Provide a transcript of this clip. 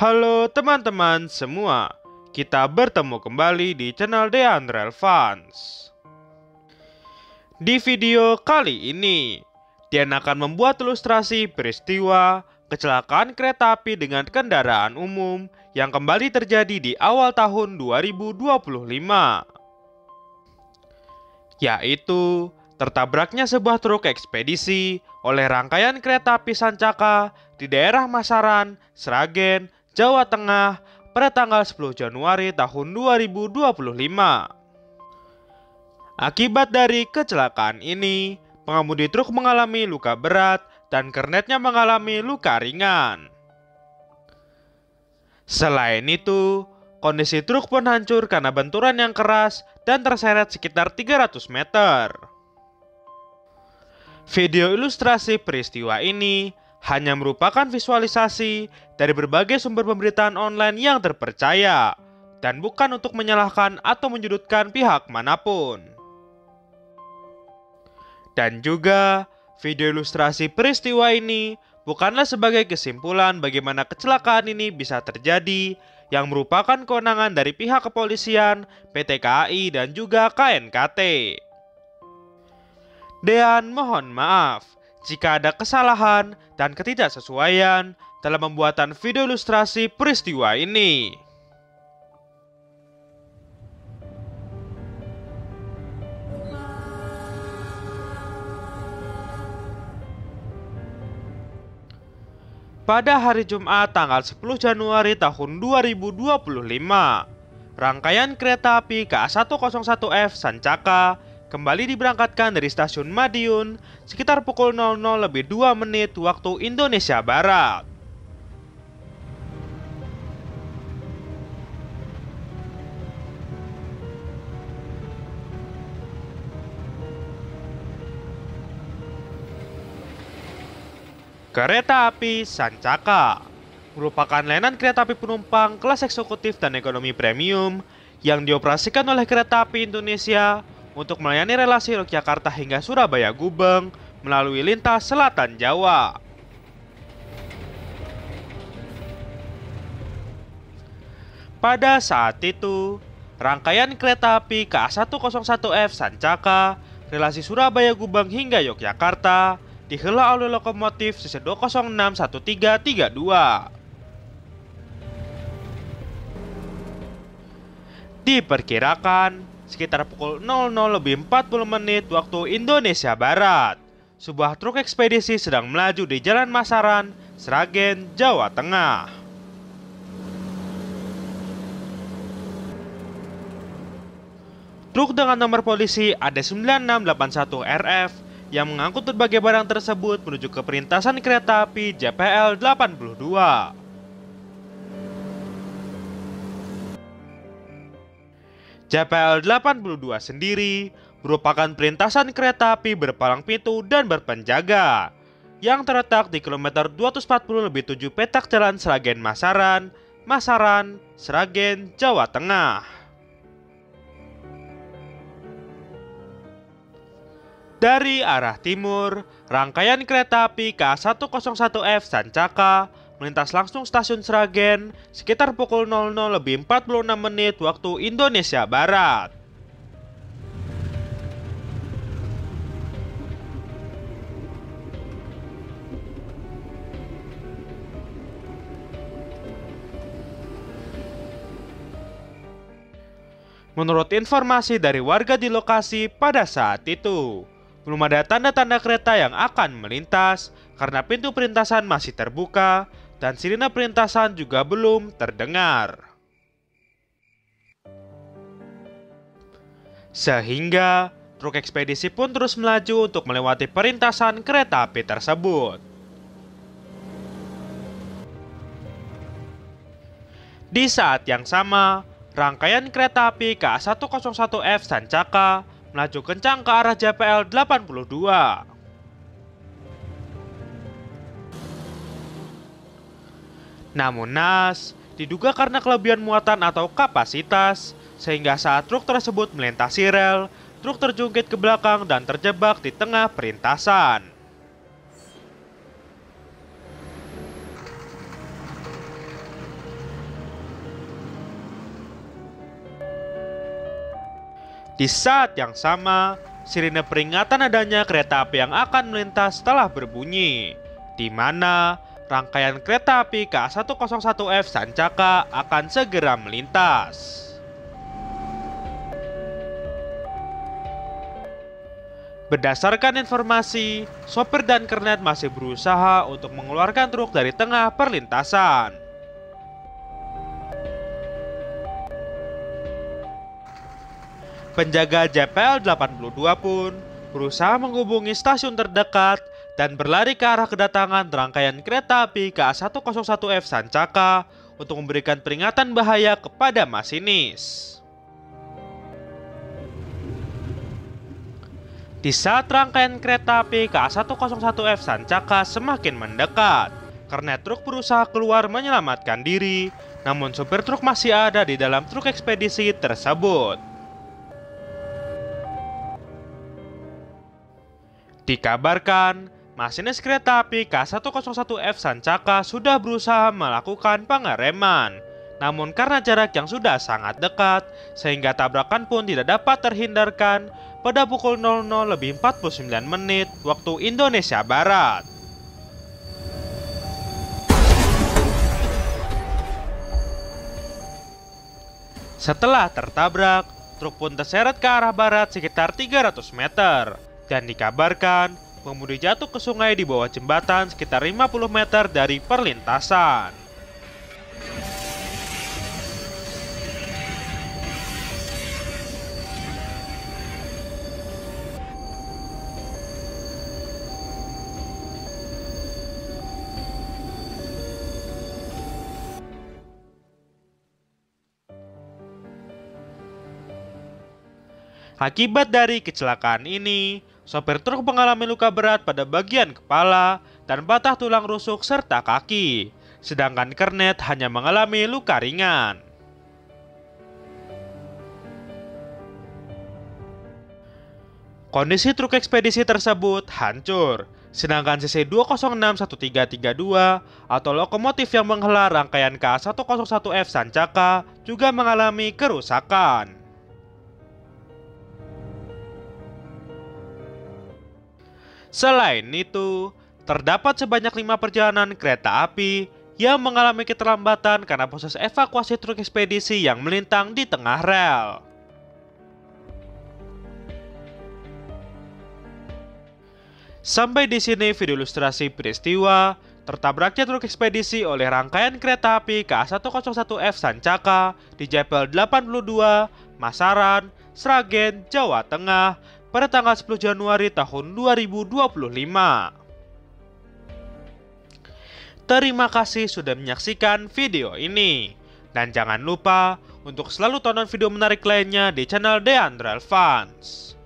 Halo teman-teman semua, kita bertemu kembali di channel Deandre Fans. Di video kali ini, Dian akan membuat ilustrasi peristiwa kecelakaan kereta api dengan kendaraan umum yang kembali terjadi di awal tahun 2025. Yaitu tertabraknya sebuah truk ekspedisi oleh rangkaian kereta api Sancaka di daerah Masaran, Sragen, Jawa Tengah pada tanggal 10 Januari tahun 2025. Akibat dari kecelakaan ini, pengemudi truk mengalami luka berat dan kernetnya mengalami luka ringan. Selain itu, kondisi truk pun hancur karena benturan yang keras dan terseret sekitar 300 meter. Video ilustrasi peristiwa ini hanya merupakan visualisasi dari berbagai sumber pemberitaan online yang terpercaya dan bukan untuk menyalahkan atau menyudutkan pihak manapun. Dan juga, video ilustrasi peristiwa ini bukanlah sebagai kesimpulan bagaimana kecelakaan ini bisa terjadi yang merupakan kewenangan dari pihak kepolisian, PT KAI, dan juga KNKT. Dean mohon maaf jika ada kesalahan dan ketidaksesuaian dalam pembuatan video ilustrasi peristiwa ini. Pada hari Jumat tanggal 10 Januari tahun 2025, rangkaian kereta api KA101F Sancaka kembali diberangkatkan dari stasiun Madiun sekitar pukul 00:02 waktu Indonesia Barat. Kereta api Sancaka merupakan layanan kereta api penumpang kelas eksekutif dan ekonomi premium yang dioperasikan oleh Kereta Api Indonesia untuk melayani relasi Yogyakarta hingga Surabaya Gubeng melalui lintas selatan Jawa. Pada saat itu, rangkaian kereta api KA101F Sancaka relasi Surabaya Gubeng hingga Yogyakarta dihela oleh lokomotif CC2061332. Diperkirakan sekitar pukul 00:40 waktu Indonesia Barat, sebuah truk ekspedisi sedang melaju di Jalan Masaran, Sragen, Jawa Tengah. Truk dengan nomor polisi AD9681RF yang mengangkut berbagai barang tersebut menuju ke perlintasan kereta api JPL 82. JPL 82 sendiri merupakan perlintasan kereta api berpalang pintu dan berpenjaga yang terletak di kilometer 240+7 petak jalan Sragen Masaran, Sragen, Jawa Tengah. Dari arah timur, rangkaian kereta api KA101F Sancaka melintas langsung stasiun Sragen sekitar pukul 00:46 waktu Indonesia Barat. Menurut informasi dari warga di lokasi pada saat itu, belum ada tanda-tanda kereta yang akan melintas karena pintu perlintasan masih terbuka dan sirine perlintasan juga belum terdengar. Sehingga truk ekspedisi pun terus melaju untuk melewati perlintasan kereta api tersebut. Di saat yang sama, rangkaian kereta api KA101F Sancaka melaju kencang ke arah JPL 82. Namun naas, diduga karena kelebihan muatan atau kapasitas, sehingga saat truk tersebut melintasi rel, truk terjungkit ke belakang dan terjebak di tengah perlintasan. Di saat yang sama, sirine peringatan adanya kereta api yang akan melintas telah berbunyi, di mana rangkaian kereta api KA101F Sancaka akan segera melintas. Berdasarkan informasi, sopir dan kernet masih berusaha untuk mengeluarkan truk dari tengah perlintasan. Penjaga JPL 82 pun berusaha menghubungi stasiun terdekat dan berlari ke arah kedatangan rangkaian kereta api KA101F Sancaka untuk memberikan peringatan bahaya kepada masinis. Di saat rangkaian kereta api KA101F Sancaka semakin mendekat, kernet truk berusaha keluar menyelamatkan diri, namun sopir truk masih ada di dalam truk ekspedisi tersebut. Dikabarkan, masinis kereta api KA101F Sancaka sudah berusaha melakukan pengereman, namun karena jarak yang sudah sangat dekat, sehingga tabrakan pun tidak dapat terhindarkan pada pukul 00:49 waktu Indonesia Barat. Setelah tertabrak, truk pun terseret ke arah barat sekitar 300 meter dan dikabarkan pengemudi jatuh ke sungai di bawah jembatan sekitar 50 meter dari perlintasan. Akibat dari kecelakaan ini, sopir truk mengalami luka berat pada bagian kepala dan patah tulang rusuk serta kaki, sedangkan kernet hanya mengalami luka ringan. Kondisi truk ekspedisi tersebut hancur, sedangkan CC 2061332 atau lokomotif yang menghela rangkaian KA101F Sancaka juga mengalami kerusakan. Selain itu, terdapat sebanyak 5 perjalanan kereta api yang mengalami keterlambatan karena proses evakuasi truk ekspedisi yang melintang di tengah rel. Sampai di sini video ilustrasi peristiwa tertabraknya truk ekspedisi oleh rangkaian kereta api KA101F Sancaka di JPL 82, Masaran, Sragen, Jawa Tengah pada tanggal 10 Januari tahun 2025. Terima kasih sudah menyaksikan video ini. Dan jangan lupa untuk selalu tonton video menarik lainnya di channel Deandrel Fans.